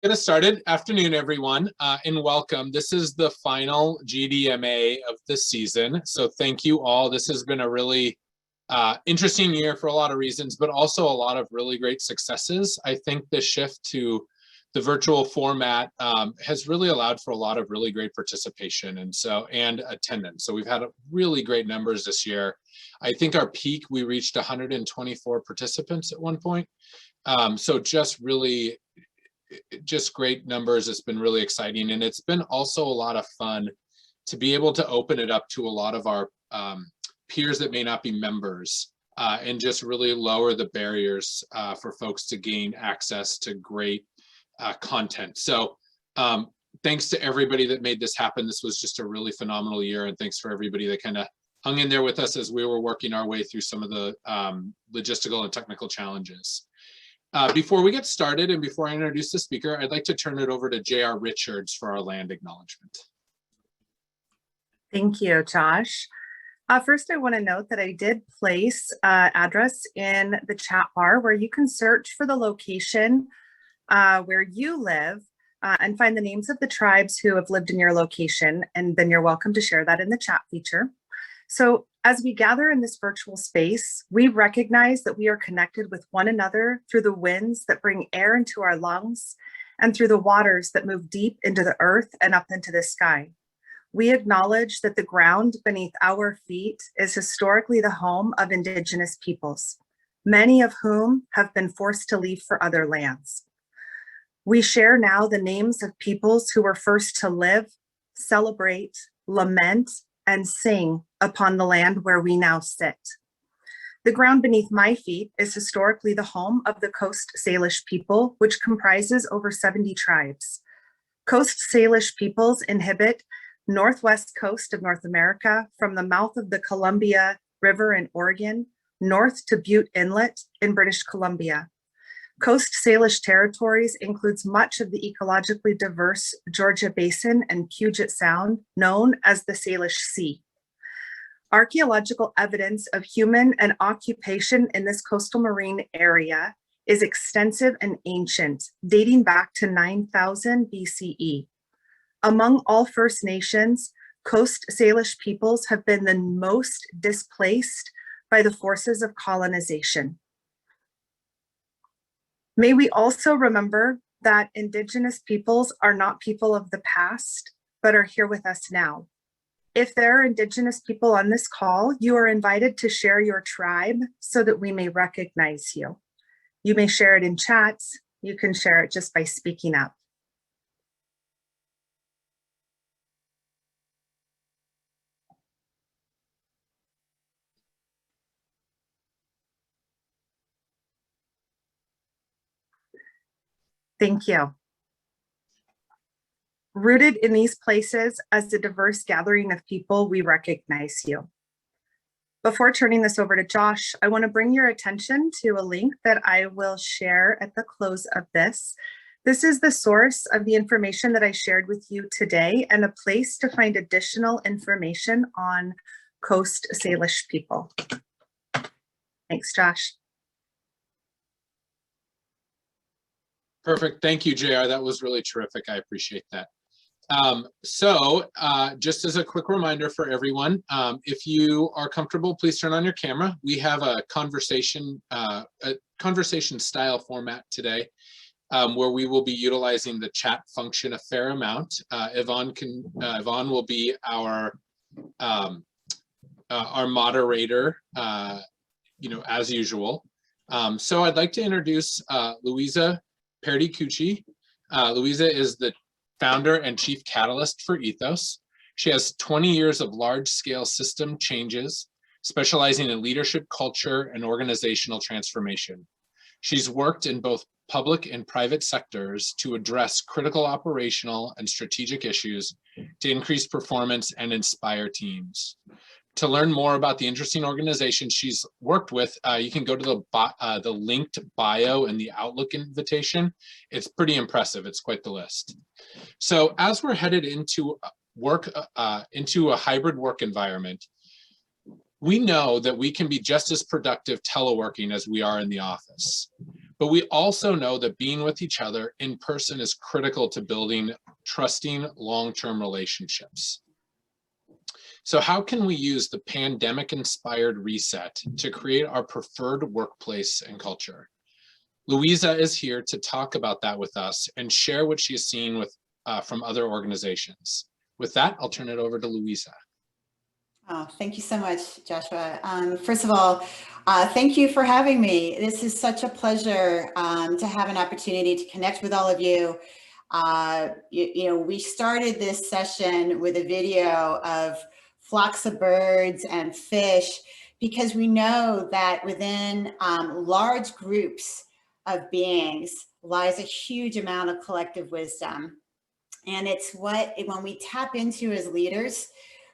Get us started. Afternoon, everyone, and welcome. This is the final GDMA of the season. So thank you all. This has been a really interesting year for a lot of reasons, but also a lot of really great successes. I think the shift to the virtual format has really allowed for a lot of really great participation and attendance. So we've had really great numbers this year. I think our peak, we reached 124 participants at one point. So just great numbers. It's been really exciting, and it's been also a lot of fun to be able to open it up to a lot of our peers that may not be members and just really lower the barriers for folks to gain access to great content. So thanks to everybody that made this happen. This was just a really phenomenal year, and thanks for everybody that kind of hung in there with us as we were working our way through some of the logistical and technical challenges. Before we get started and before I introduce the speaker, I'd like to turn it over to J.R. Richards for our land acknowledgement. Thank you, Josh. First, I want to note that I did place address in the chat bar where you can search for the location where you live and find the names of the tribes who have lived in your location, and then you're welcome to share that in the chat feature. So as we gather in this virtual space, we recognize that we are connected with one another through the winds that bring air into our lungs and through the waters that move deep into the earth and up into the sky. We acknowledge that the ground beneath our feet is historically the home of Indigenous peoples, many of whom have been forced to leave for other lands. We share now the names of peoples who were first to live, celebrate, lament, and sing upon the land where we now sit. The ground beneath my feet is historically the home of the Coast Salish people, which comprises over 70 tribes. Coast Salish peoples inhabit northwest coast of North America from the mouth of the Columbia River in Oregon, north to Butte Inlet in British Columbia. Coast Salish territories includes much of the ecologically diverse Georgia Basin and Puget Sound, known as the Salish Sea. Archaeological evidence of human and occupation in this coastal marine area is extensive and ancient, dating back to 9000 BCE. Among all First Nations, Coast Salish peoples have been the most displaced by the forces of colonization. May we also remember that Indigenous peoples are not people of the past, but are here with us now. If there are Indigenous people on this call, you are invited to share your tribe so that we may recognize you. You may share it in chats. You can share it just by speaking up. Thank you. Rooted in these places as a diverse gathering of people, we recognize you. Before turning this over to Josh, I want to bring your attention to a link that I will share at the close of this. This is the source of the information that I shared with you today and a place to find additional information on Coast Salish people. Thanks, Josh. Perfect. Thank you, JR. That was really terrific. I appreciate that. Just as a quick reminder for everyone, if you are comfortable, please turn on your camera. We have a conversation style format today where we will be utilizing the chat function a fair amount. Yvonne will be our moderator, as usual. So I'd like to introduce Luisa Perticucci. Luisa is the founder and chief catalyst for Eithos. She has 20 years of large-scale system changes, specializing in leadership, culture, and organizational transformation. She's worked in both public and private sectors to address critical operational and strategic issues to increase performance and inspire teams. To learn more about the interesting organizations she's worked with, you can go to the linked bio in the Outlook invitation. It's pretty impressive. It's quite the list. So as we're headed into a hybrid work environment, we know that we can be just as productive teleworking as we are in the office. But we also know that being with each other in person is critical to building trusting long-term relationships. So how can we use the pandemic-inspired reset to create our preferred workplace and culture? Luisa is here to talk about that with us and share what she's seen from other organizations. With that, I'll turn it over to Luisa. Oh, thank you so much, Joshua. First of all, thank you for having me. This is such a pleasure to have an opportunity to connect with all of you. We started this session with a video of flocks of birds and fish because we know that within large groups of beings lies a huge amount of collective wisdom. And it's what, when we tap into as leaders,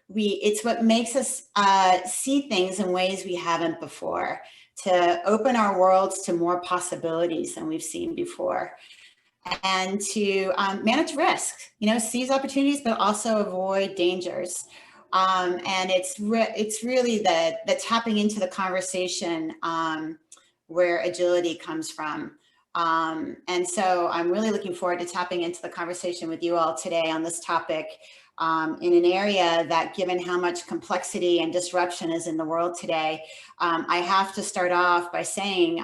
it's what makes us see things in ways we haven't before, to open our worlds to more possibilities than we've seen before, and to manage risk, seize opportunities, but also avoid dangers. And it's really the tapping into the conversation where agility comes from. And so I'm really looking forward to tapping into the conversation with you all today on this topic in an area that, given how much complexity and disruption is in the world today, I have to start off by saying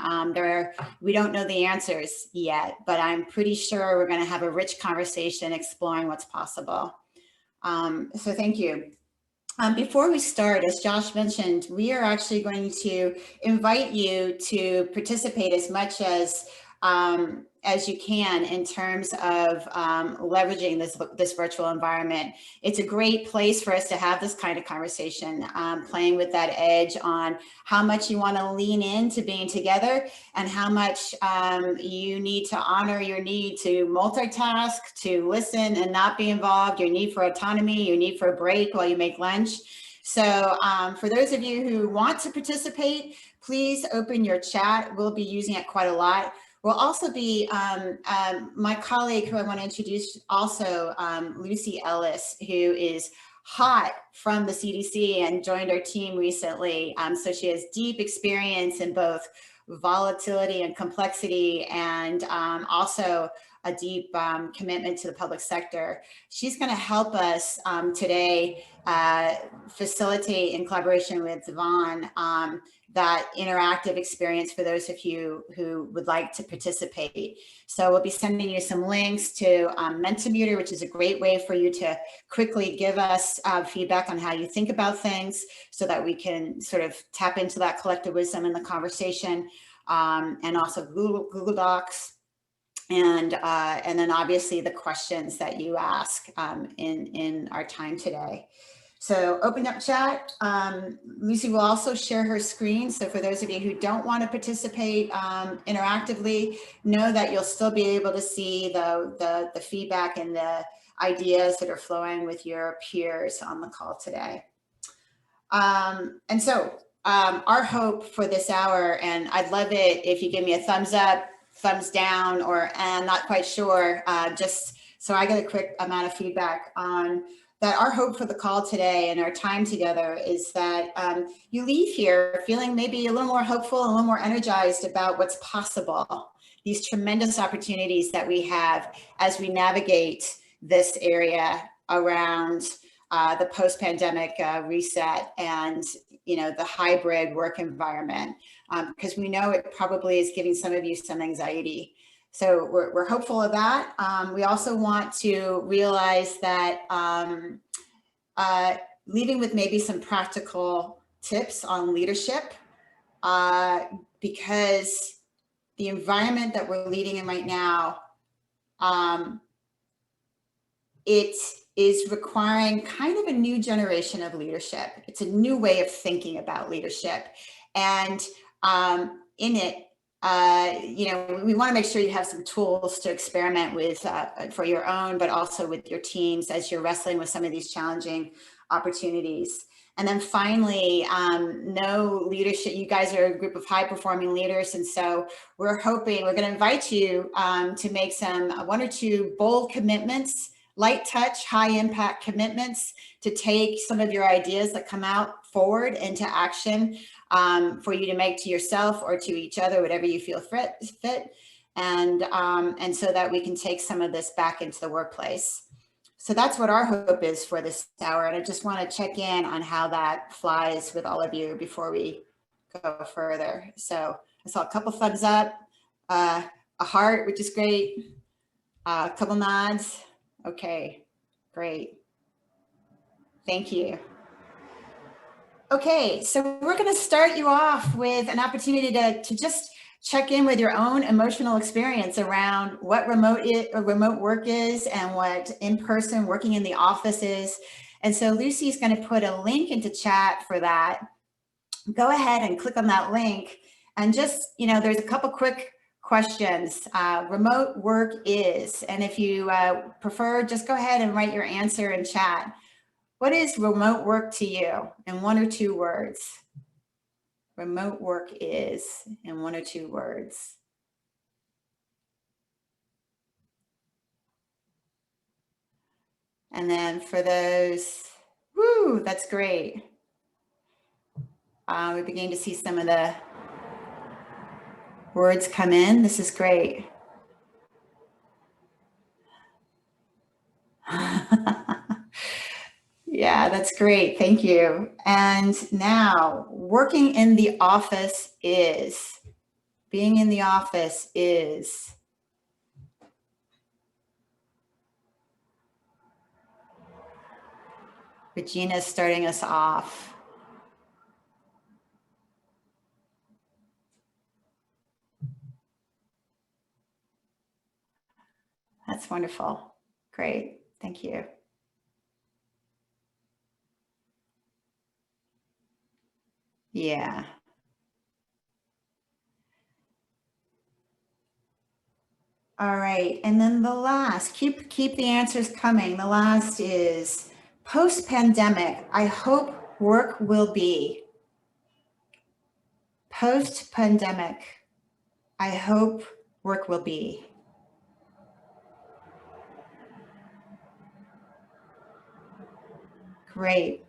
we don't know the answers yet, but I'm pretty sure we're going to have a rich conversation exploring what's possible. So thank you. Before we start, as Josh mentioned, we are actually going to invite you to participate as much as you can in terms of leveraging this virtual environment. It's a great place for us to have this kind of conversation, playing with that edge on how much you want to lean into being together and how much you need to honor your need to multitask, to listen and not be involved, your need for autonomy, your need for a break while you make lunch. So for those of you who want to participate, please open your chat. We'll be using it quite a lot. We'll also be, my colleague who I want to introduce also, Lucy Ellis, who is hot from the CDC and joined our team recently. So she has deep experience in both volatility and complexity, and also a deep commitment to the public sector. She's going to help us today facilitate, in collaboration with Yvonne, that interactive experience for those of you who would like to participate. So we'll be sending you some links to Mentimeter, which is a great way for you to quickly give us feedback on how you think about things so that we can sort of tap into that collective wisdom in the conversation, and also Google Docs. And then obviously the questions that you ask in our time today. So open up chat. Lucy will also share her screen. So for those of you who don't want to participate interactively, know that you'll still be able to see the feedback and the ideas that are flowing with your peers on the call today. And so our hope for this hour, and I'd love it if you give me a thumbs up, thumbs down, or I'm not quite sure, just so I get a quick amount of feedback on that. Our hope for the call today and our time together is that you leave here feeling maybe a little more hopeful, a little more energized about what's possible, these tremendous opportunities that we have as we navigate this area around the post-pandemic reset and the hybrid work environment, because we know it probably is giving some of you some anxiety. So we're hopeful of that. We also want to realize that leaving with maybe some practical tips on leadership, because the environment that we're leading in right now, it is requiring kind of a new generation of leadership. It's a new way of thinking about leadership. And in it, we want to make sure you have some tools to experiment with for your own, but also with your teams as you're wrestling with some of these challenging opportunities. And then finally, know leadership. You guys are a group of high-performing leaders, and so we're going to invite you to make one or two bold commitments light touch, high impact commitments to take some of your ideas that come out forward into action for you to make to yourself or to each other, whatever you feel fit. And so that we can take some of this back into the workplace. So that's what our hope is for this hour. And I just want to check in on how that flies with all of you before we go further. So I saw a couple thumbs up, a heart, which is great, a couple nods. Okay, great. Thank you. Okay, so we're going to start you off with an opportunity to just check in with your own emotional experience around what remote work is and what in-person working in the office is. And so Lucy's going to put a link into chat for that. Go ahead and click on that link and just, there's a couple quick questions. Remote work is, and if you prefer, just go ahead and write your answer in chat. What is remote work to you in 1 or 2 words? Remote work is in 1 or 2 words. And then for those, woo, that's great. We begin to see some of the words come in. This is great. Yeah, that's great. Thank you. And now, working in the office is, being in the office is. Regina's starting us off. That's wonderful. Great. Thank you. Yeah. All right. And then the last, keep the answers coming. The last is post-pandemic. I hope work will be. Post-pandemic. I hope work will be. Great.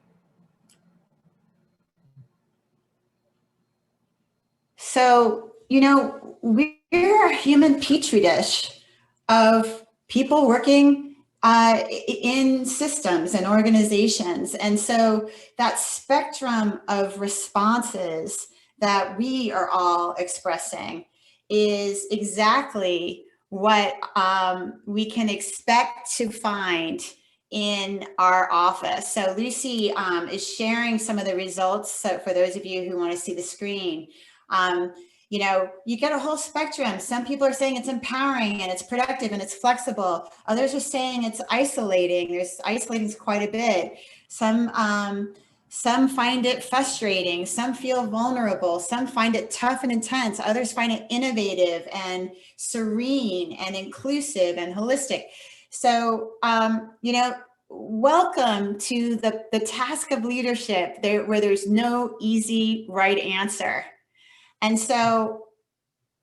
So, we're a human petri dish of people working in systems and organizations. And so that spectrum of responses that we are all expressing is exactly what we can expect to find in our office. So Lucy is sharing some of the results. So for those of you who want to see the screen, you get a whole spectrum. Some people are saying it's empowering and it's productive and it's flexible. Others are saying it's isolating. There's isolating quite a bit. Some find it frustrating. Some feel vulnerable. Some find it tough and intense. Others find it innovative and serene and inclusive and holistic. So, welcome to the task of leadership where there's no easy right answer. And so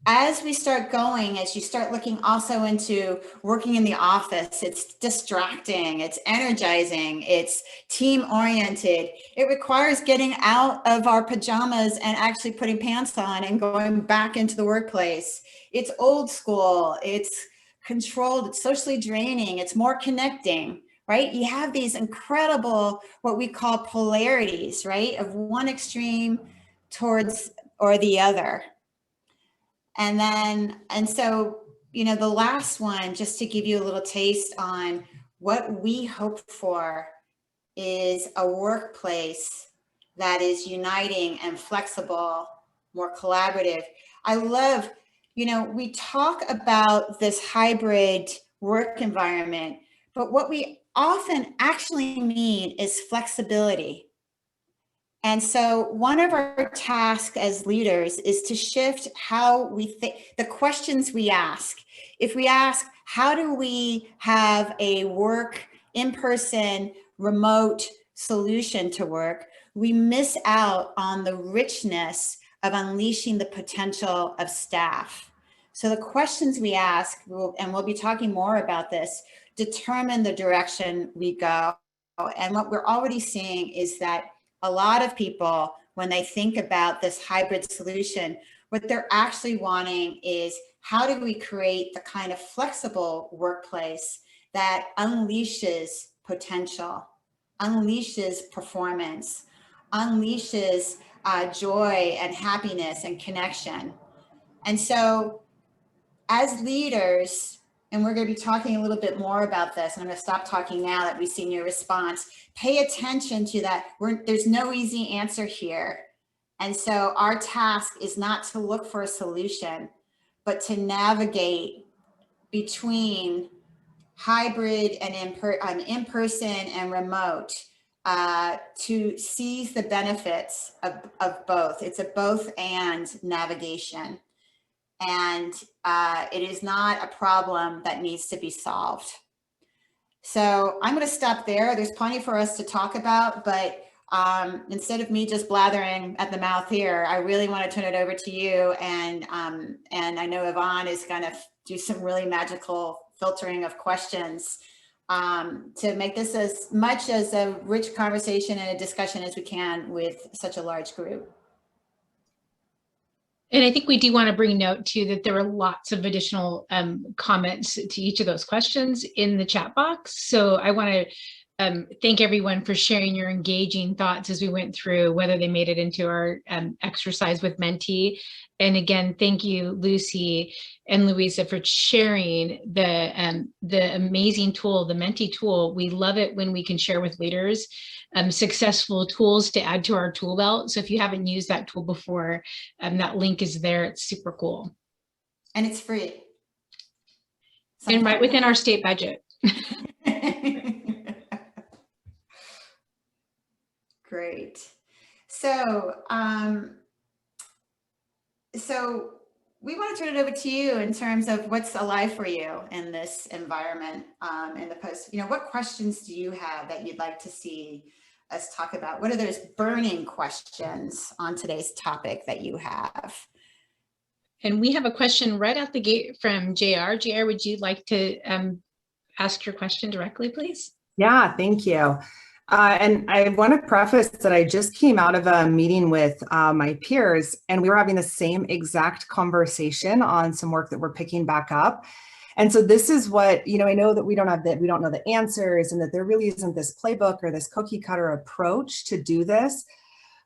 as we start going, as you start looking also into working in the office, it's distracting, it's energizing, it's team oriented. It requires getting out of our pajamas and actually putting pants on and going back into the workplace. It's old school, it's controlled, it's socially draining, it's more connecting, right? You have these incredible, what we call polarities, right? Of one extreme towards or the other. And so, the last one, just to give you a little taste on what we hope for is a workplace that is uniting and flexible, more collaborative. I love, we talk about this hybrid work environment, but what we often actually mean is flexibility. And so one of our tasks as leaders is to shift how we think, the questions we ask. If we ask, how do we have a work, in-person, remote solution to work, we miss out on the richness of unleashing the potential of staff. So the questions we ask, and we'll be talking more about this, determine the direction we go. And what we're already seeing is that a lot of people, when they think about this hybrid solution, what they're actually wanting is, how do we create the kind of flexible workplace that unleashes potential, unleashes performance, unleashes joy and happiness and connection. And so as leaders, and we're going to be talking a little bit more about this, and I'm going to stop talking now that we've seen your response, pay attention to that. There's no easy answer here. And so our task is not to look for a solution, but to navigate between hybrid and in-person and remote, to seize the benefits of both. It's a both and navigation. And it is not a problem that needs to be solved. So I'm going to stop there. There's plenty for us to talk about, but instead of me just blathering at the mouth here, I really want to turn it over to you. And I know Yvonne is going to do some really magical filtering of questions to make this as much as a rich conversation and a discussion as we can with such a large group. And I think we do want to bring note too that there were lots of additional comments to each of those questions in the chat box. So I want to thank everyone for sharing your engaging thoughts as we went through, whether they made it into our exercise with Menti. And again, thank you, Lucy and Luisa, for sharing the amazing tool, the Menti tool. We love it when we can share with leaders successful tools to add to our tool belt. So if you haven't used that tool before, that link is there. It's super cool. And it's free. And right within our state budget. Great. So, so we want to turn it over to you in terms of what's alive for you in this environment, in the post. What questions do you have that you'd like to see us talk about? What are those burning questions on today's topic that you have? And we have a question right out the gate from JR. JR, would you like to ask your question directly, please? Yeah, thank you. And I want to preface that I just came out of a meeting with my peers, and we were having the same exact conversation on some work that we're picking back up. And so this is what, I know that we don't know the answers, and that there really isn't this playbook or this cookie cutter approach to do this.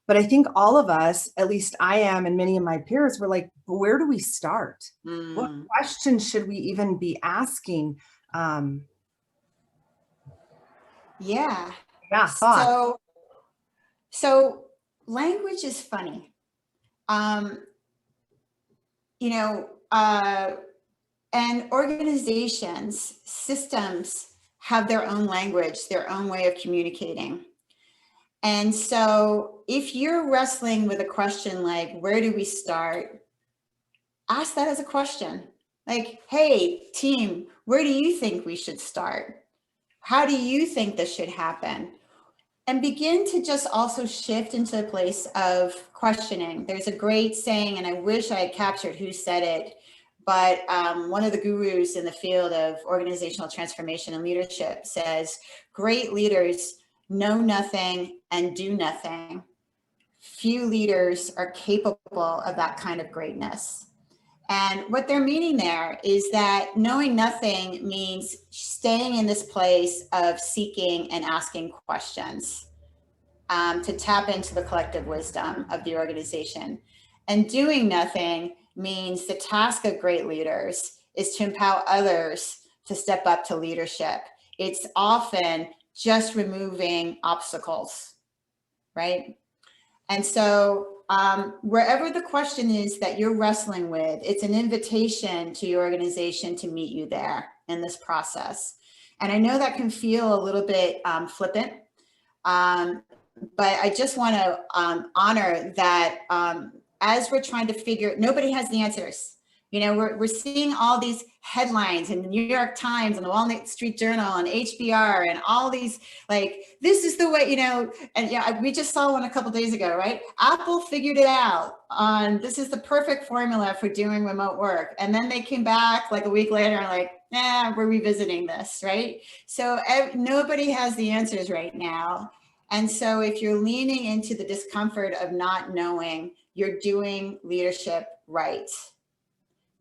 But I think all of us, at least I am, and many of my peers were like, where do we start? What questions should we even be asking? Yeah. Yeah. So language is funny. And organizations, systems have their own language, their own way of communicating. And so if you're wrestling with a question like, where do we start? Ask that as a question. Like, hey, team, where do you think we should start? How do you think this should happen? And begin to just also shift into a place of questioning. There's a great saying, and I wish I had captured who said it, but one of the gurus in the field of organizational transformation and leadership says, great leaders know nothing and do nothing. Few leaders are capable of that kind of greatness. And what they're meaning there is that knowing nothing means staying in this place of seeking and asking questions to tap into the collective wisdom of the organization. And doing nothing means the task of great leaders is to empower others to step up to leadership. It's often just removing obstacles, right? And so wherever the question is that you're wrestling with, it's an invitation to your organization to meet you there in this process. And I know that can feel a little bit flippant, but I just want to honor that as we're trying to figure, nobody has the answers. You know, we're seeing all these headlines in the New York Times and the Wall Street Journal and HBR and all these, like, this is the way, you know, and yeah, we just saw one a couple days ago, right? Apple figured it out on, this is the perfect formula for doing remote work. And then they came back like a week later and like, we're revisiting this, right? So nobody has the answers right now. And so if you're leaning into the discomfort of not knowing, you're doing leadership right.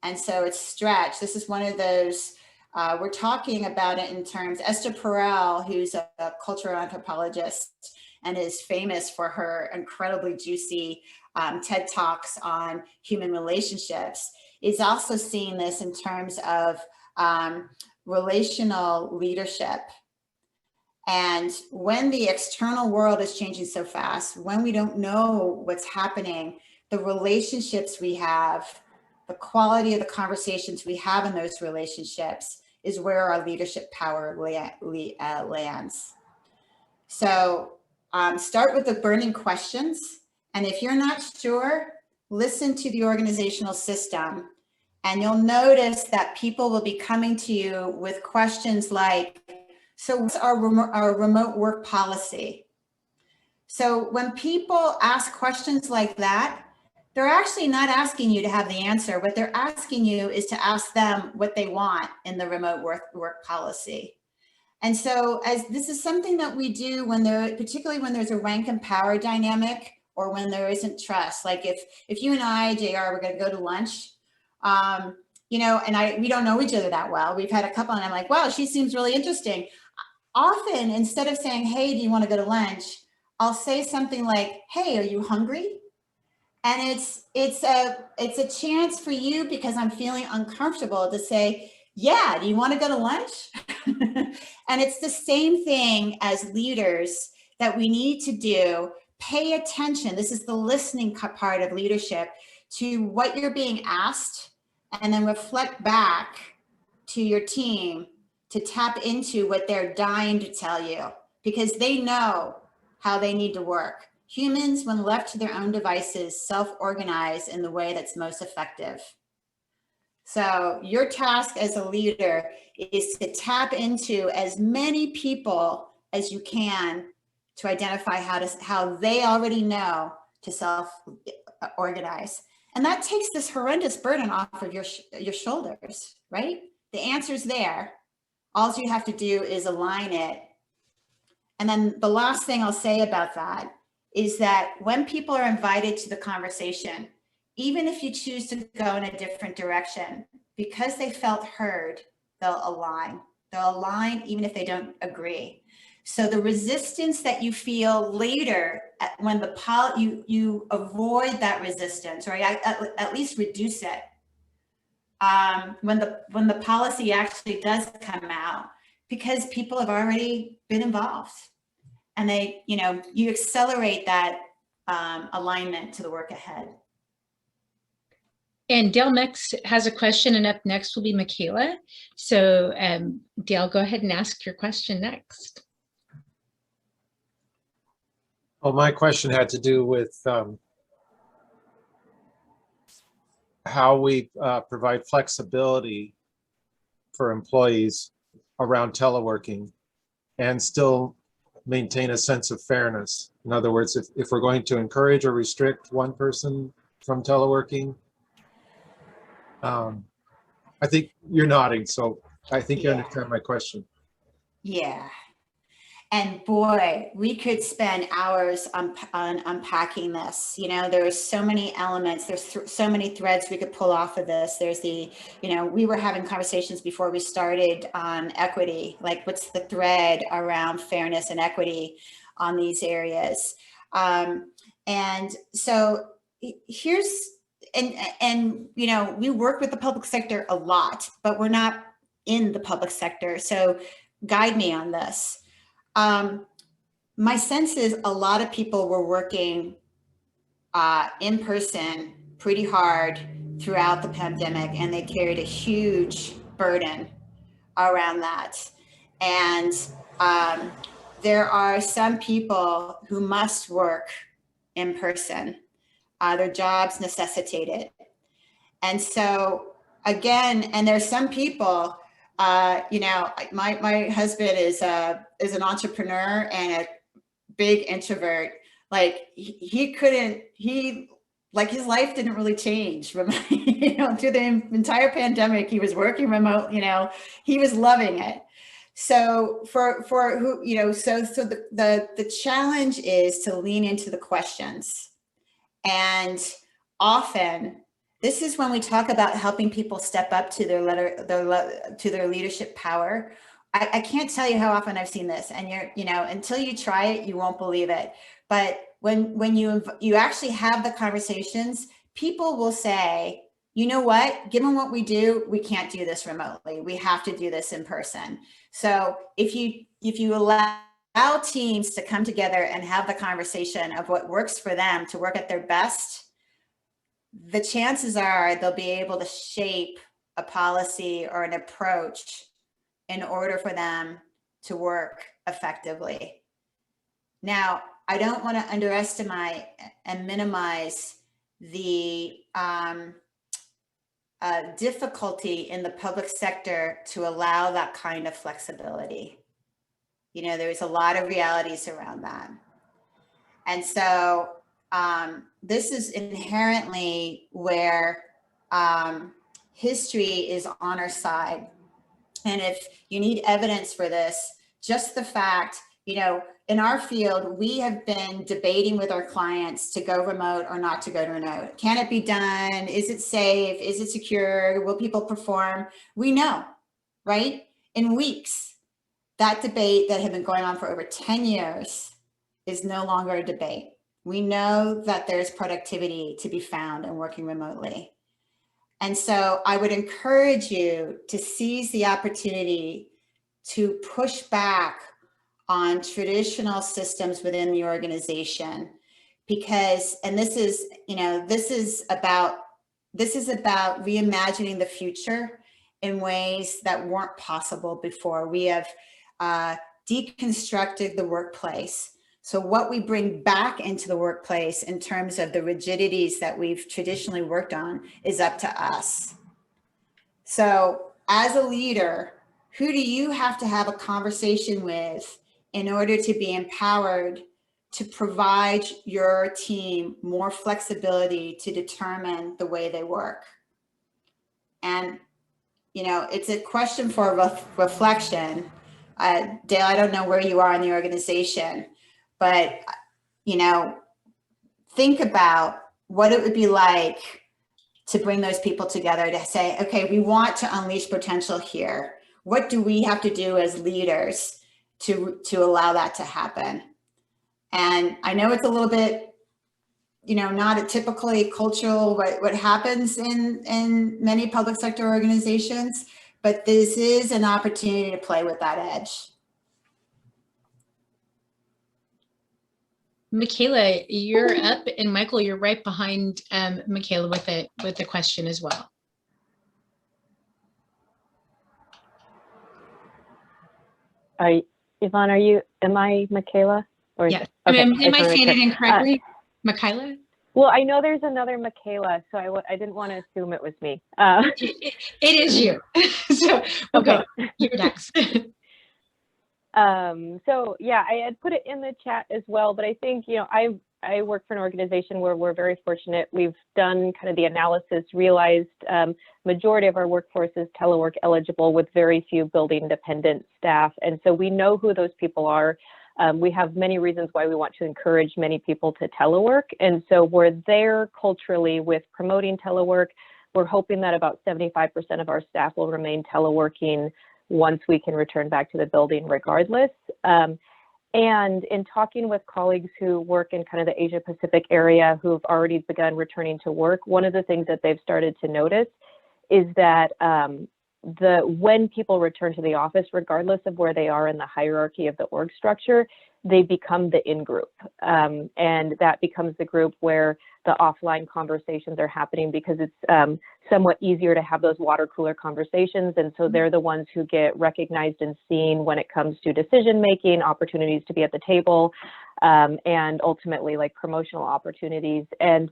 And so it's stretch. This is one of those, we're talking about it in terms, Esther Perel, who's a cultural anthropologist and is famous for her incredibly juicy TED Talks on human relationships, is also seeing this in terms of relational leadership. And when the external world is changing so fast, when we don't know what's happening, the relationships we have, the quality of the conversations we have in those relationships is where our leadership power lands. So start with the burning questions. And if you're not sure, listen to the organizational system. And you'll notice that people will be coming to you with questions like, so what's our remote work policy? So when people ask questions like that, they're actually not asking you to have the answer. What they're asking you is to ask them what they want in the remote work policy. And so as this is something that we do when particularly when there's a rank and power dynamic or when there isn't trust. Like if you and I, JR, we're going to go to lunch, you know, and we don't know each other that well. We've had a couple and I'm like, wow, she seems really interesting. Often, instead of saying, hey, do you want to go to lunch? I'll say something like, hey, are you hungry? And it's a chance for you, because I'm feeling uncomfortable, to say, yeah, do you want to go to lunch? And it's the same thing as leaders that we need to do. Pay attention. This is the listening part of leadership, to what you're being asked, and then reflect back to your team to tap into what they're dying to tell you, because they know how they need to work. Humans, when left to their own devices, self-organize in the way that's most effective. So your task as a leader is to tap into as many people as you can to identify how they already know to self-organize. And that takes this horrendous burden off of your shoulders, right? The answer's there. All you have to do is align it. And then the last thing I'll say about that is that when people are invited to the conversation, even if you choose to go in a different direction, because they felt heard, they'll align. They'll align even if they don't agree. So the resistance that you feel later, when you avoid that resistance, or at least reduce it, when the policy actually does come out, because people have already been involved, and you accelerate that alignment to the work ahead. And Dale next has a question, and up next will be Michaela. So Dale, go ahead and ask your question next. Well, my question had to do with how we provide flexibility for employees around teleworking and still maintain a sense of fairness. In other words, if we're going to encourage or restrict one person from teleworking, I think you're nodding, so I think you understand my question. Yeah. And boy, we could spend hours on unpacking this. You know, there's so many elements. There's so many threads we could pull off of this. There's we were having conversations before we started on equity, like what's the thread around fairness and equity on these areas. And so here's, and we work with the public sector a lot, but we're not in the public sector. So guide me on this. My sense is a lot of people were working in person pretty hard throughout the pandemic, and they carried a huge burden around that. And there are some people who must work in person. Their jobs necessitate it. And so again, and there's some people, you know, my husband is an entrepreneur and a big introvert. Like he couldn't, like his life didn't really change, you know, through the entire pandemic. He was working remote, you know, he was loving it. So for who, you know, so the challenge is to lean into the questions. And often this is when we talk about helping people step up to their leadership power. I can't tell you how often I've seen this, and you know, until you try it, you won't believe it. But when you actually have the conversations, people will say, you know what, given what we do, we can't do this remotely. We have to do this in person. So if you allow teams to come together and have the conversation of what works for them to work at their best, the chances are they'll be able to shape a policy or an approach in order for them to work effectively. Now, I don't want to underestimate and minimize the difficulty in the public sector to allow that kind of flexibility. You know, there's a lot of realities around that. And so this is inherently where history is on our side. And if you need evidence for this, just the fact, you know, in our field, we have been debating with our clients to go remote or not to go to remote. Can it be done? Is it safe? Is it secure? Will people perform? We know, right? In weeks, that debate that had been going on for over 10 years is no longer a debate. We know that there's productivity to be found in working remotely. And so I would encourage you to seize the opportunity to push back on traditional systems within the organization, because, and this is, you know, this is about reimagining the future in ways that weren't possible before. We have deconstructed the workplace. So what we bring back into the workplace in terms of the rigidities that we've traditionally worked on is up to us. So as a leader, who do you have to have a conversation with in order to be empowered to provide your team more flexibility to determine the way they work? And, you know, it's a question for reflection. Dale, I don't know where you are in the organization, but, you know, think about what it would be like to bring those people together to say, okay, we want to unleash potential here. What do we have to do as leaders to allow that to happen? And I know it's a little bit, you know, not a typically cultural what happens in many public sector organizations, but this is an opportunity to play with that edge. Michaela, you're up, and Michael, you're right behind Michaela with a question as well. Yvonne, am I Michaela? Or yeah. Okay. Am I saying it incorrectly? Michaela? Well, I know there's another Michaela, so I didn't want to assume it was me. It is you. So we'll go. You're next. So yeah, I had put it in the chat as well, but I think, you know, I work for an organization where we're very fortunate. We've done kind of the analysis, realized majority of our workforce is telework eligible with very few building dependent staff. And so we know who those people are. We have many reasons why we want to encourage many people to telework. And so we're there culturally with promoting telework. We're hoping that about 75% of our staff will remain teleworking once we can return back to the building regardless. And in talking with colleagues who work in kind of the Asia Pacific area who've already begun returning to work, one of the things that they've started to notice is that when people return to the office, regardless of where they are in the hierarchy of the org structure, they become the in-group. And that becomes the group where the offline conversations are happening because it's somewhat easier to have those water cooler conversations. And so they're the ones who get recognized and seen when it comes to decision-making, opportunities to be at the table, and ultimately like promotional opportunities. And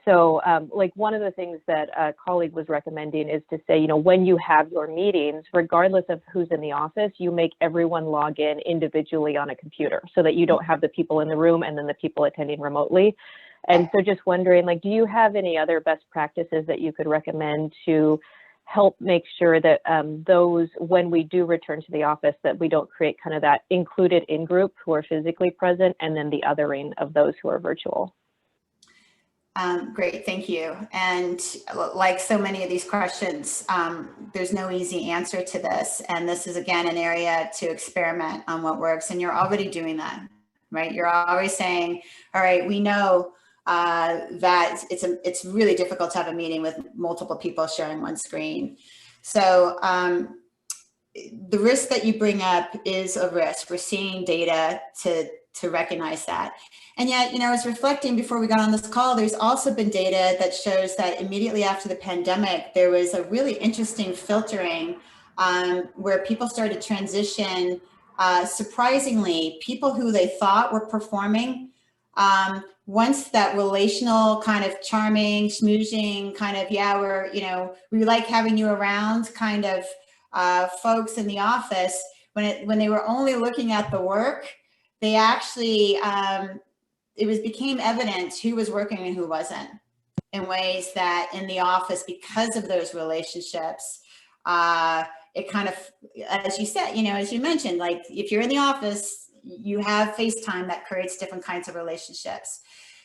So like one of the things that a colleague was recommending is to say, when you have your meetings, regardless of who's in the office, you make everyone log in individually on a computer so that you don't have the people in the room and then the people attending remotely. And so just wondering, like, do you have any other best practices that you could recommend to help make sure that those, when we do return to the office, that we don't create kind of that included in group who are physically present and then the othering of those who are virtual? Great, thank you. And like so many of these questions, there's no easy answer to this. And this is, again, an area to experiment on what works. And you're already doing that, right? You're always saying, all right, we know that it's really difficult to have a meeting with multiple people sharing one screen. So the risk that you bring up is a risk. We're seeing data to recognize that. And yet, I was reflecting before we got on this call, there's also been data that shows that immediately after the pandemic, there was a really interesting filtering where people started to transition, surprisingly, people who they thought were performing, once that relational kind of charming, schmoozing kind of, we like having you around kind of folks in the office, when they were only looking at the work, they actually, became evident who was working and who wasn't, in ways that in the office, because of those relationships, it kind of, as you said, as you mentioned, like if you're in the office, you have FaceTime that creates different kinds of relationships.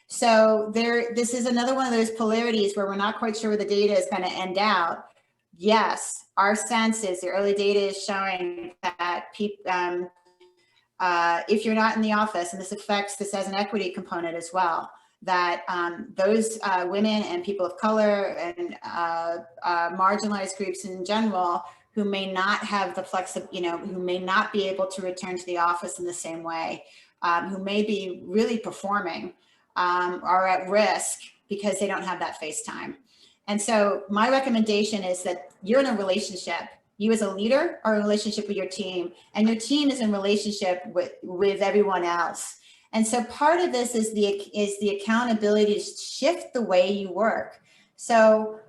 So this is another one of those polarities where we're not quite sure where the data is going to end out. Yes, our sense is the early data is showing that people, if you're not in the office, and this has an equity component as well, that those women and people of color and marginalized groups in general who may not have the who may not be able to return to the office in the same way, who may be really performing, are at risk because they don't have that face time. And so my recommendation is that you're in a relationship. You as a leader are in a relationship with your team, and your team is in relationship with everyone else. And so part of this is the accountability to shift the way you work. So,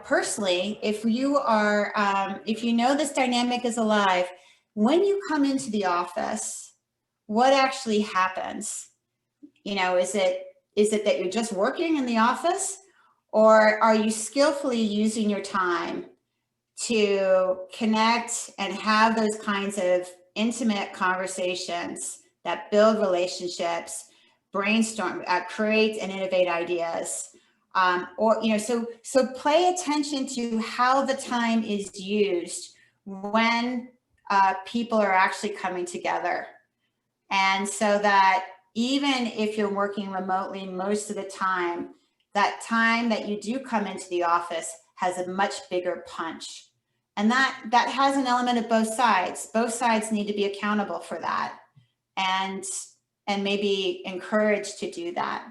personally, if you are, if you know this dynamic is alive, when you come into the office, what actually happens? Is it that you're just working in the office, or are you skillfully using your time to connect and have those kinds of intimate conversations that build relationships, brainstorm, create and innovate ideas? So pay attention to how the time is used when people are actually coming together. And so that even if you're working remotely most of the time, that time that you do come into the office has a much bigger punch. And that has an element of both sides. Both sides need to be accountable for that and maybe encouraged to do that.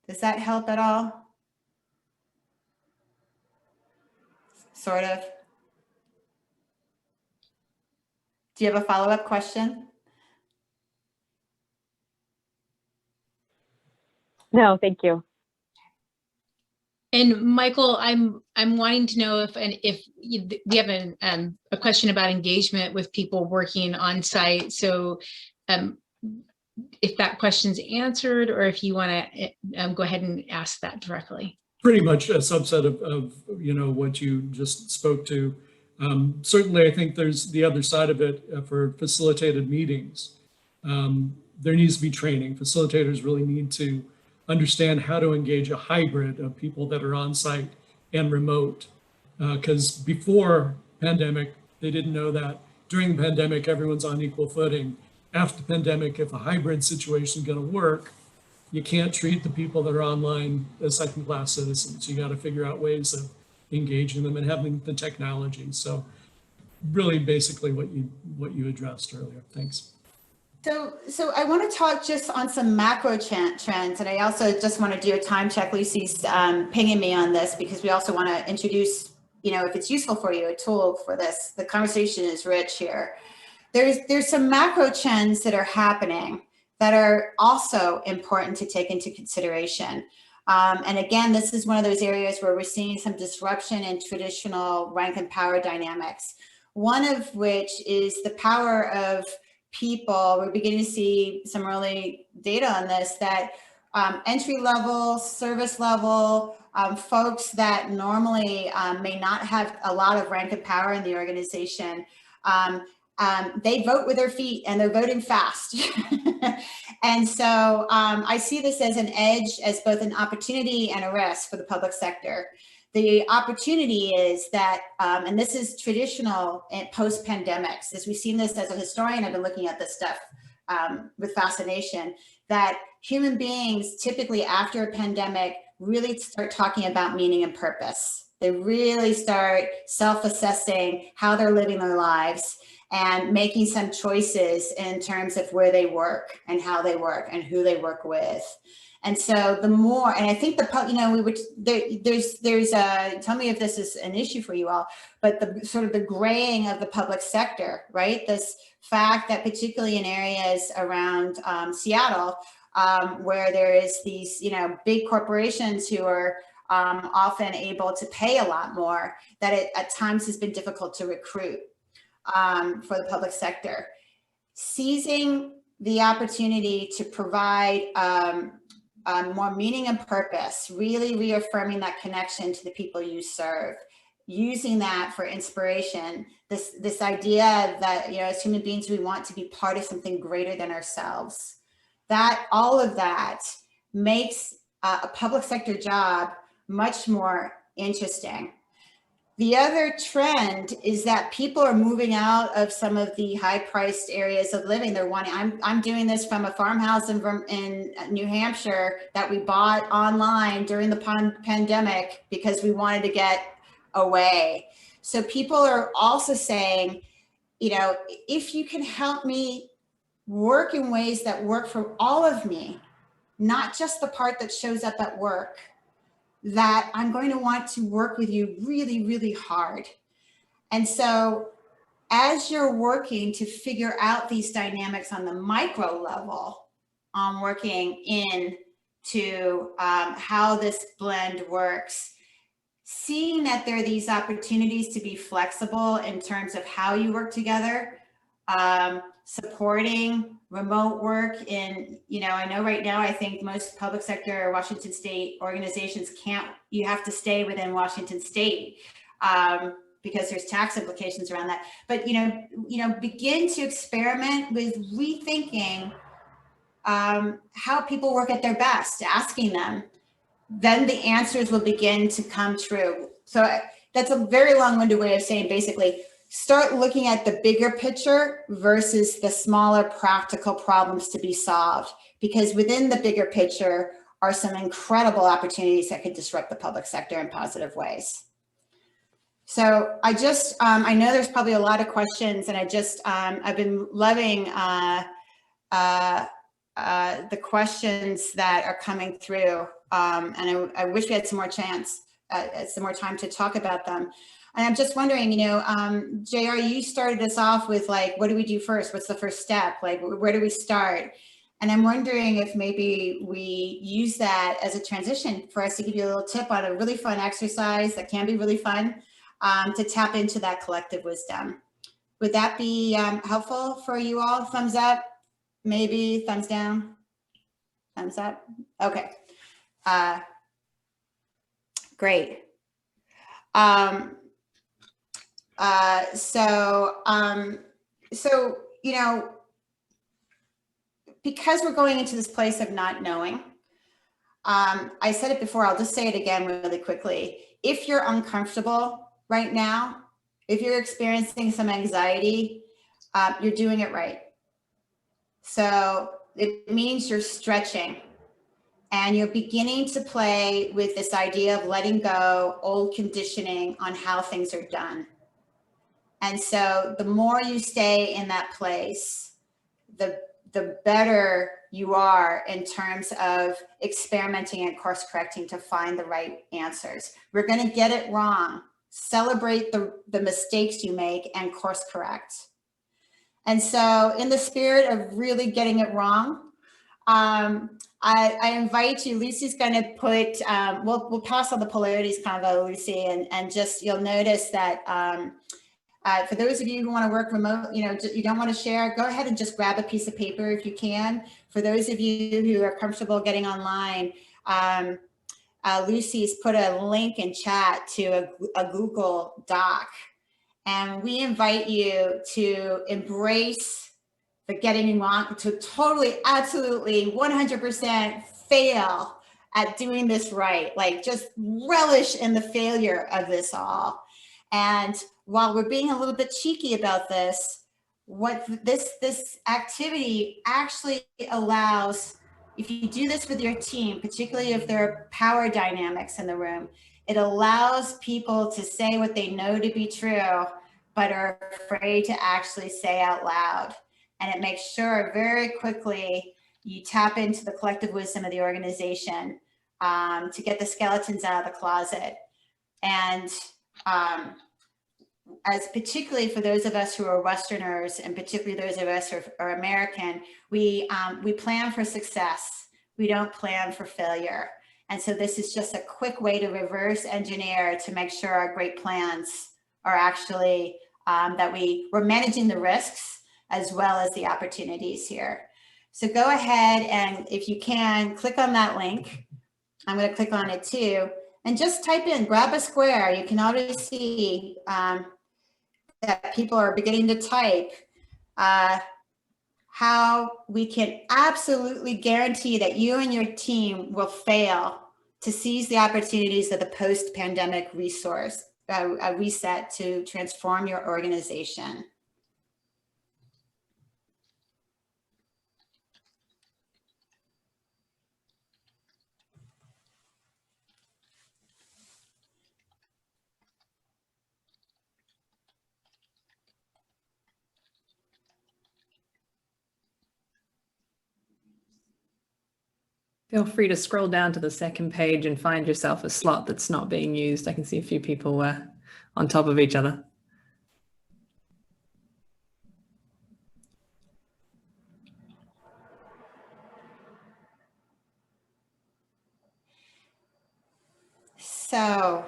Does that help at all? Sort of. Do you have a follow-up question? No, thank you. And Michael, I'm wanting to know if we have a question about engagement with people working on site. So if that question's answered, or if you want to go ahead and ask that directly. Pretty much a subset of what you just spoke to. Certainly, I think there's the other side of it for facilitated meetings. There needs to be training. Facilitators really need to understand how to engage a hybrid of people that are on site and remote. Because before pandemic, they didn't know that. During the pandemic, everyone's on equal footing. After the pandemic, if a hybrid situation is going to work, you can't treat the people that are online as second-class citizens. You got to figure out ways of engaging them and having the technology. So really basically what you addressed earlier. Thanks. So I want to talk just on some macro trends, and I also just want to do a time check. Lucy's pinging me on this because we also want to introduce, if it's useful for you, a tool for this. The conversation is rich here. There's some macro trends that are happening that are also important to take into consideration. And again, this is one of those areas where we're seeing some disruption in traditional rank and power dynamics. One of which is the power of people. We're beginning to see some early data on this, that entry level, service level, folks that normally may not have a lot of rank and power in the organization, they vote with their feet and they're voting fast. And so I see this as an edge, as both an opportunity and a risk for the public sector. The opportunity is that, and this is traditional in post-pandemics, as we've seen this as a historian, I've been looking at this stuff with fascination, that human beings typically after a pandemic really start talking about meaning and purpose. They really start self-assessing how they're living their lives and making some choices in terms of where they work and how they work and who they work with. And so the more, and I think there's tell me if this is an issue for you all, but the sort of the graying of the public sector, right? This fact that particularly in areas around Seattle, where there is these, big corporations who are often able to pay a lot more, that it at times has been difficult to recruit for the public sector. Seizing the opportunity to provide more meaning and purpose, really reaffirming that connection to the people you serve, using that for inspiration, this idea that, as human beings, we want to be part of something greater than ourselves. That all of that makes a public sector job much more interesting. The other trend is that people are moving out of some of the high-priced areas of living. They're wanting, I'm doing this from a farmhouse in New Hampshire that we bought online during the pandemic because we wanted to get away. So people are also saying, if you can help me work in ways that work for all of me, not just the part that shows up at work, that I'm going to want to work with you really, really hard. And so as you're working to figure out these dynamics on the micro level, working into how this blend works, seeing that there are these opportunities to be flexible in terms of how you work together, supporting remote work in, I know right now, I think most public sector Washington state organizations you have to stay within Washington state because there's tax implications around that. But, begin to experiment with rethinking how people work at their best, asking them, then the answers will begin to come true. So that's a very long-winded way of saying, basically, start looking at the bigger picture versus the smaller practical problems to be solved, because within the bigger picture are some incredible opportunities that could disrupt the public sector in positive ways. So I just, I know there's probably a lot of questions, and I've been loving the questions that are coming through. And I wish we had some more time to talk about them. And I'm just wondering, JR, you started us off with what do we do first? What's the first step? Where do we start? And I'm wondering if maybe we use that as a transition for us to give you a little tip on a really fun exercise that can be really fun to tap into that collective wisdom. Would that be helpful for you all? Thumbs up, maybe thumbs down, thumbs up. Okay, great. So, because we're going into this place of not knowing, I said it before, I'll just say it again really quickly. If you're uncomfortable right now, if you're experiencing some anxiety, you're doing it right. So it means you're stretching and you're beginning to play with this idea of letting go old conditioning on how things are done. And so the more you stay in that place, the better you are in terms of experimenting and course correcting to find the right answers. We're going to get it wrong. Celebrate the mistakes you make and course correct. And so in the spirit of really getting it wrong, I invite you, Lucy's going to put, we'll pass on the polarities convo, Lucy, and just, you'll notice that for those of you who want to work remote, you don't want to share, go ahead and just grab a piece of paper if you can. For those of you who are comfortable getting online, Lucy's put a link in chat to a Google Doc. And we invite you to embrace the getting wrong, to totally, absolutely, 100% fail at doing this right. Like, just relish in the failure of this all. And while we're being a little bit cheeky about this, what this activity actually allows, if you do this with your team, particularly if there are power dynamics in the room, it allows people to say what they know to be true, but are afraid to actually say out loud. And it makes sure very quickly you tap into the collective wisdom of the organization to get the skeletons out of the closet. And as particularly for those of us who are Westerners, and particularly those of us who are American, we plan for success. We don't plan for failure. And so this is just a quick way to reverse engineer to make sure our great plans are actually, that we're managing the risks as well as the opportunities here. So go ahead and, if you can, click on that link. I'm going to click on it too. And just type in, grab a square. You can already see that people are beginning to type how we can absolutely guarantee that you and your team will fail to seize the opportunities of the post-pandemic reset to transform your organization. Feel free to scroll down to the second page and find yourself a slot that's not being used. I can see a few people on top of each other. So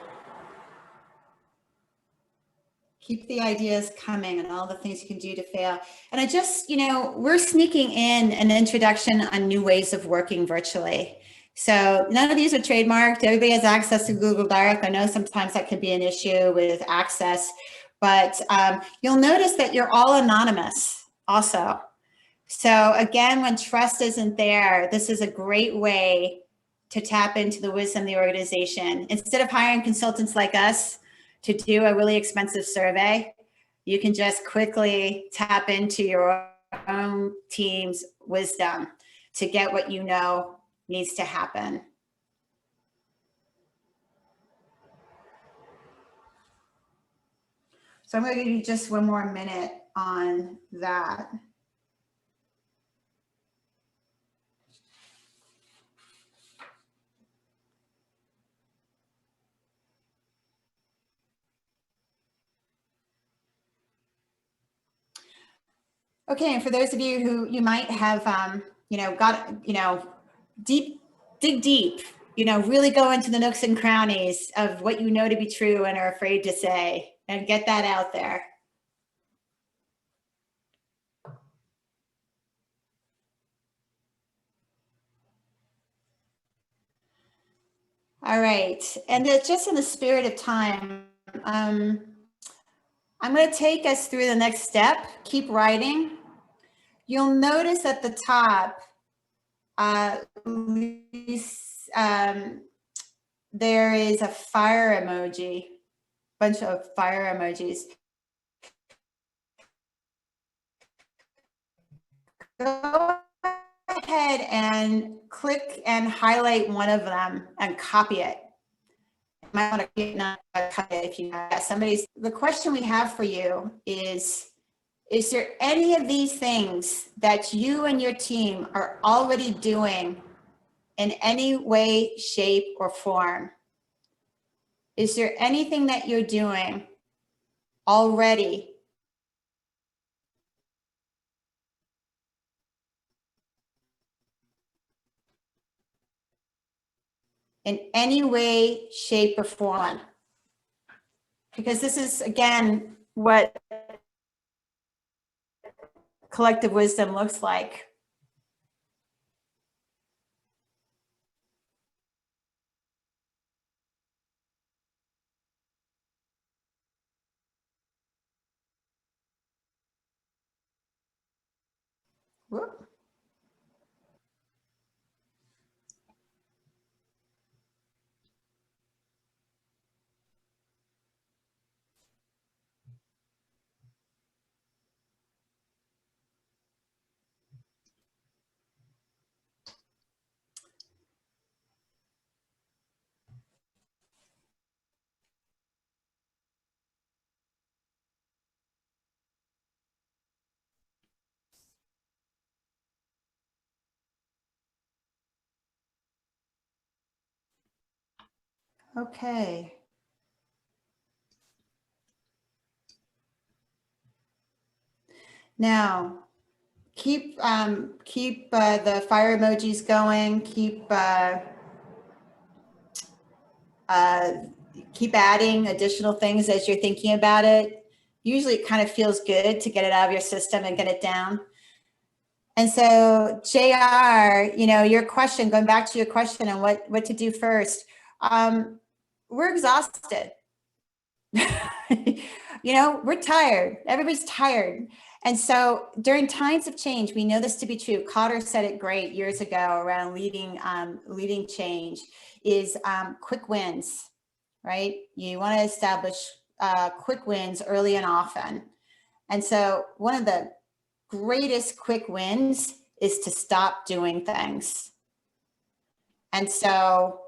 keep the ideas coming and all the things you can do to fail. And I just, we're sneaking in an introduction on new ways of working virtually. So none of these are trademarked. Everybody has access to Google Doc. I know sometimes that can be an issue with access, but you'll notice that you're all anonymous also. So again, when trust isn't there, this is a great way to tap into the wisdom of the organization. Instead of hiring consultants like us to do a really expensive survey, you can just quickly tap into your own team's wisdom to get what you know needs to happen. So I'm going to give you just one more minute on that. Okay, and for those of you who you might have, dig deep, really go into the nooks and crannies of what you know to be true and are afraid to say, and get that out there. All right, and just in the spirit of time, I'm going to take us through the next step. Keep writing. You'll notice at the top, there is a fire emoji, bunch of fire emojis. Go ahead and click and highlight one of them and copy it. You might want to not copy it if you have somebody's. The question we have for you is there any of these things that you and your team are already doing in any way, shape, or form? Is there anything that you're doing already in any way, shape, or form. Because this is, again, what collective wisdom looks like. Whoop. Okay. Now, keep the fire emojis going. Keep adding additional things as you're thinking about it. Usually, it kind of feels good to get it out of your system and get it down. And so, JR, your question, going back to your question on what to do first, we're exhausted. We're tired. Everybody's tired. And so during times of change, we know this to be true. Cotter said it great years ago around leading change is quick wins, right? You want to establish quick wins early and often. And so one of the greatest quick wins is to stop doing things. And so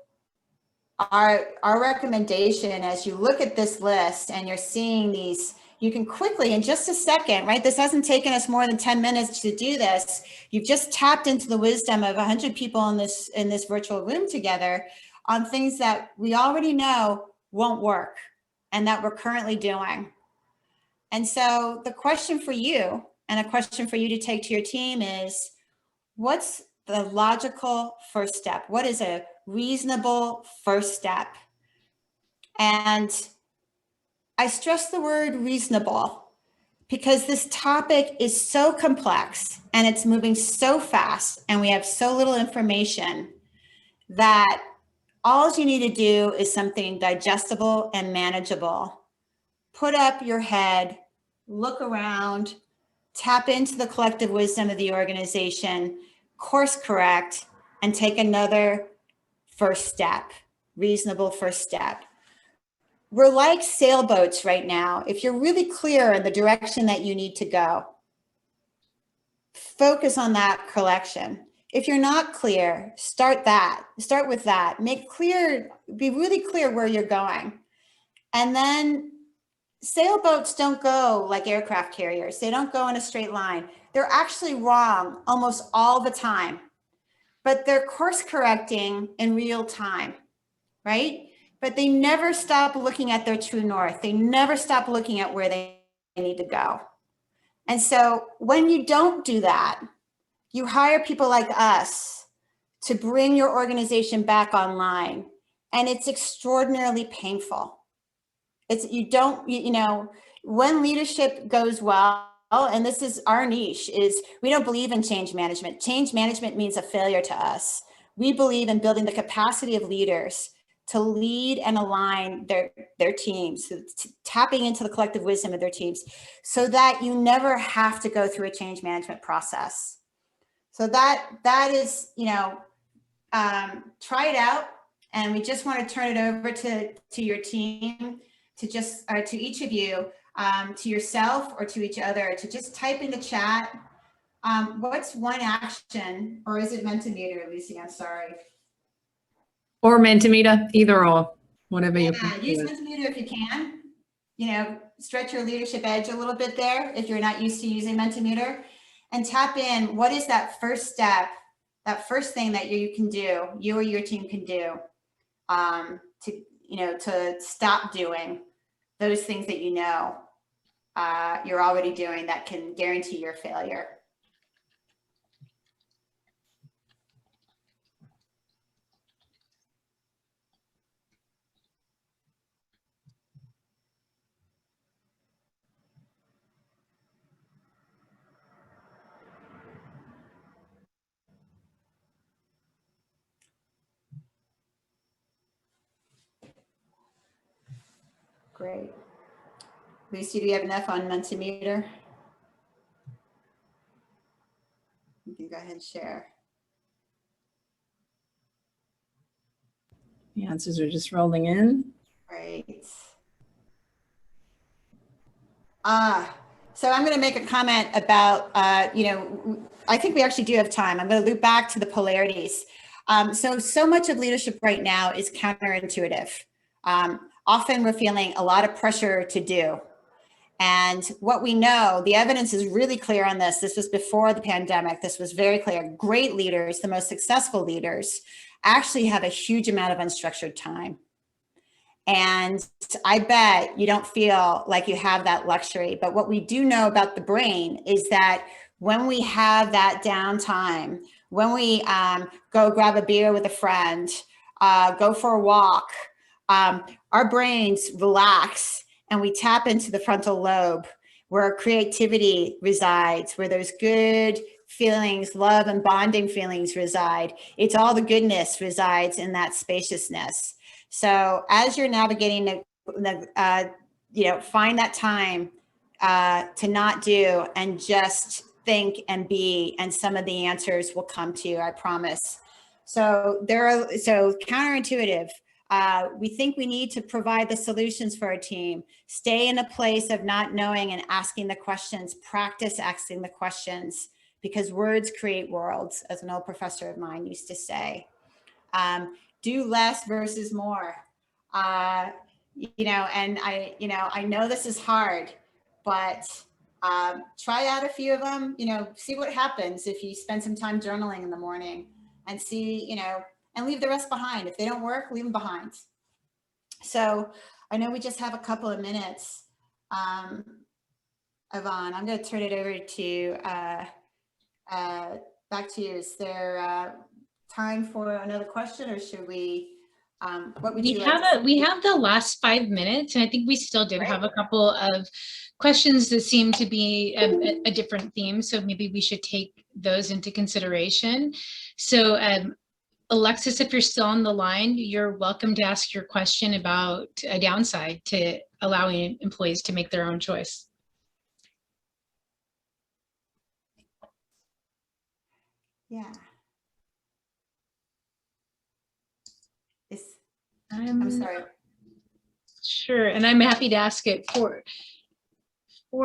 our recommendation, as you look at this list and you're seeing these, you can quickly, in just a second, right? This hasn't taken us more than 10 minutes to do this. You've just tapped into the wisdom of 100 people in this virtual room together on things that we already know won't work and that we're currently doing. And so the question for you, and a question for you to take to your team is, what's the logical first step? What is a reasonable first step? And I stress the word reasonable because this topic is so complex and it's moving so fast and we have so little information that all you need to do is something digestible and manageable. Put up your head, look around, tap into the collective wisdom of the organization, course correct, and take another first step, reasonable first step. We're like sailboats right now. If you're really clear in the direction that you need to go, focus on that collection. If you're not clear, start with that. Make clear, be really clear where you're going. And then sailboats don't go like aircraft carriers. They don't go in a straight line. They're actually wrong almost all the time, but they're course correcting in real time, right? But they never stop looking at their true north. They never stop looking at where they need to go. And so when you don't do that, you hire people like us to bring your organization back online. And it's extraordinarily painful. When leadership goes well, and this is our niche, is we don't believe in change management. Change management means a failure to us. We believe in building the capacity of leaders to lead and align their teams, tapping into the collective wisdom of their teams so that you never have to go through a change management process. So that is, try it out. And we just want to turn it over to your team to each of you, to yourself or to each other, to just type in the chat. What's one action, or is it Mentimeter, Lucy? I'm sorry. Or Mentimeter, either or, whatever you use Mentimeter if you can. Stretch your leadership edge a little bit there if you're not used to using Mentimeter, and tap in what is that first step, that first thing that you can do, you or your team can do to stop doing those things that you're already doing that can guarantee your failure. Great. Lucy, do you have enough on Mentimeter? You can go ahead and share. The answers are just rolling in. Great. So I'm going to make a comment about, I think we actually do have time. I'm going to loop back to the polarities. So much of leadership right now is counterintuitive. Often we're feeling a lot of pressure to do. And what we know, the evidence is really clear on this. This was before the pandemic. This was very clear. Great leaders, the most successful leaders, actually have a huge amount of unstructured time. And I bet you don't feel like you have that luxury. But what we do know about the brain is that when we have that downtime, when we go grab a beer with a friend, go for a walk, our brains relax and we tap into the frontal lobe where creativity resides, where those good feelings, love and bonding feelings reside. It's all the goodness resides in that spaciousness. So as you're navigating find that time to not do and just think and be, and some of the answers will come to you, I promise. So counterintuitive. We think we need to provide the solutions for our team. Stay in a place of not knowing and asking the questions. Practice asking the questions because words create worlds, as an old professor of mine used to say. Do less versus more. And I know this is hard, but try out a few of them, see what happens if you spend some time journaling in the morning and see, and leave the rest behind. If they don't work, leave them behind. So I know we just have a couple of minutes. Yvonne, I'm going to turn it over to back to you. Is there time for another question, or should we? What would you like to say? We have the last 5 minutes, and I think we still did have a couple of questions that seem to be a different theme. So maybe we should take those into consideration. So Alexis, if you're still on the line, you're welcome to ask your question about a downside to allowing employees to make their own choice. Yeah. I'm sorry. Sure, and I'm happy to ask it for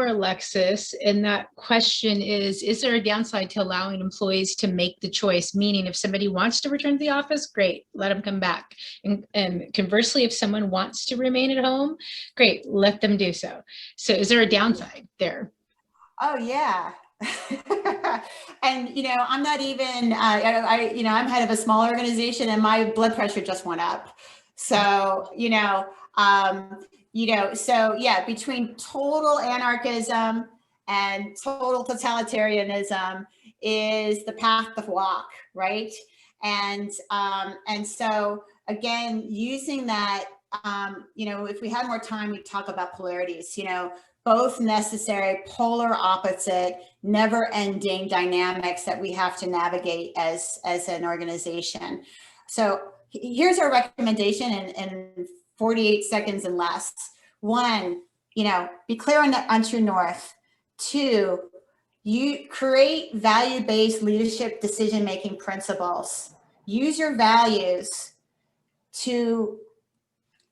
Alexis. And that question is there a downside to allowing employees to make the choice? Meaning if somebody wants to return to the office, great, let them come back. And conversely, if someone wants to remain at home, great, let them do so. So is there a downside there? Oh, yeah. And, I'm not even, I'm head of a small organization and my blood pressure just went up. So, so yeah, between total anarchism and total totalitarianism is the path to walk, right? And so again, using that, if we had more time, we'd talk about polarities, both necessary, polar opposite, never-ending dynamics that we have to navigate as an organization. So here's our recommendation in 48 seconds and less. 1, be clear on true north. 2, you create value-based leadership decision-making principles. Use your values to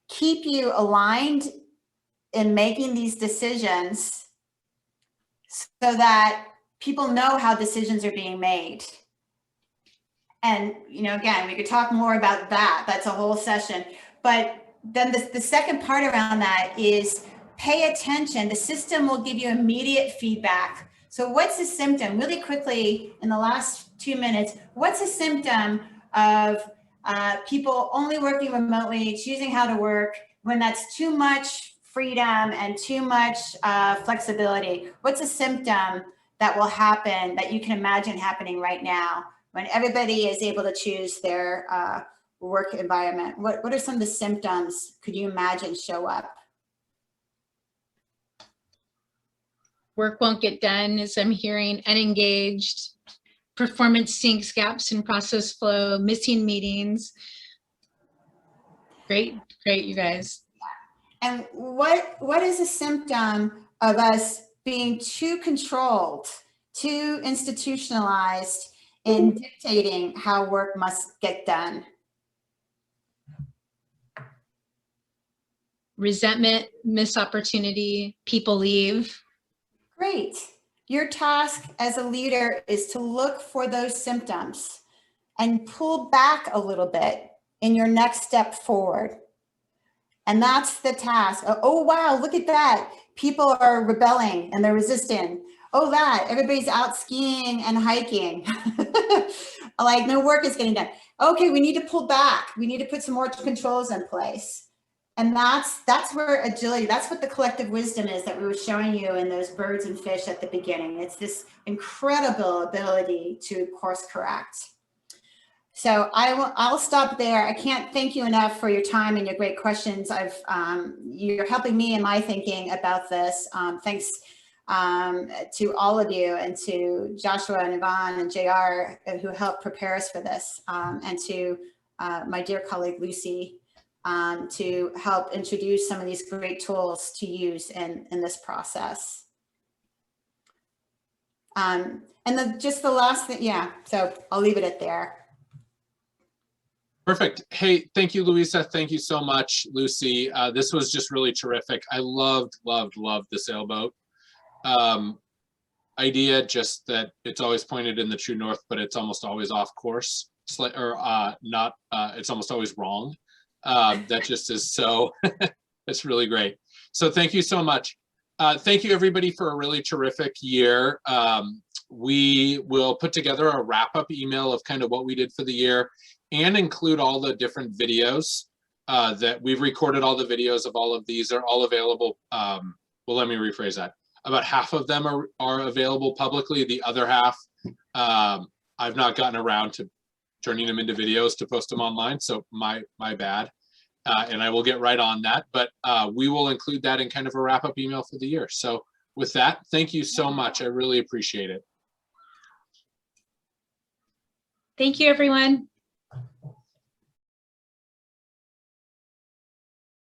keep you aligned in making these decisions so that people know how decisions are being made. And, again, we could talk more about that. That's a whole session. But then the second part around that is pay attention. The system will give you immediate feedback. So what's the symptom? Really quickly, in the last 2 minutes, what's a symptom of people only working remotely, choosing how to work, when that's too much freedom and too much flexibility? What's a symptom that will happen that you can imagine happening right now when everybody is able to choose their work environment? What are some of the symptoms could you imagine show up? Work won't get done, as I'm hearing, unengaged, performance sinks, gaps in process flow, missing meetings. Great, you guys. And what is a symptom of us being too controlled, too institutionalized in dictating how work must get done? Resentment, missed opportunity, people leave. Great. Your task as a leader is to look for those symptoms and pull back a little bit in your next step forward. And that's the task. Oh, wow, look at that. People are rebelling and they're resisting. Oh, that everybody's out skiing and hiking. Like no work is getting done. Okay, we need to pull back. We need to put some more controls in place. And that's where agility, that's what the collective wisdom is that we were showing you in those birds and fish at the beginning. It's this incredible ability to course correct. So I'll stop there. I can't thank you enough for your time and your great questions. You're helping me in my thinking about this. Thanks to all of you, and to Joshua and Yvonne and JR who helped prepare us for this, and to my dear colleague Lucy, to help introduce some of these great tools to use in this process. And just the last thing, yeah, so I'll leave it at there. Perfect. Hey, thank you, Luisa. Thank you so much, Lucy. This was just really terrific. I loved the sailboat idea, just that it's always pointed in the true north, but it's almost always off course, not, it's almost always wrong. That just is so, it's really great. So thank you so much. Thank you everybody for a really terrific year. We will put together a wrap-up email of kind of what we did for the year and include all the different videos that we've recorded. All the videos of all of these are all available. Well, let me rephrase that. About half of them are available publicly. The other half, I've not gotten around to turning them into videos to post them online. So my bad. And I will get right on that, but we will include that in kind of a wrap-up email for the year. So with that, thank you so much. I really appreciate it. Thank you, everyone.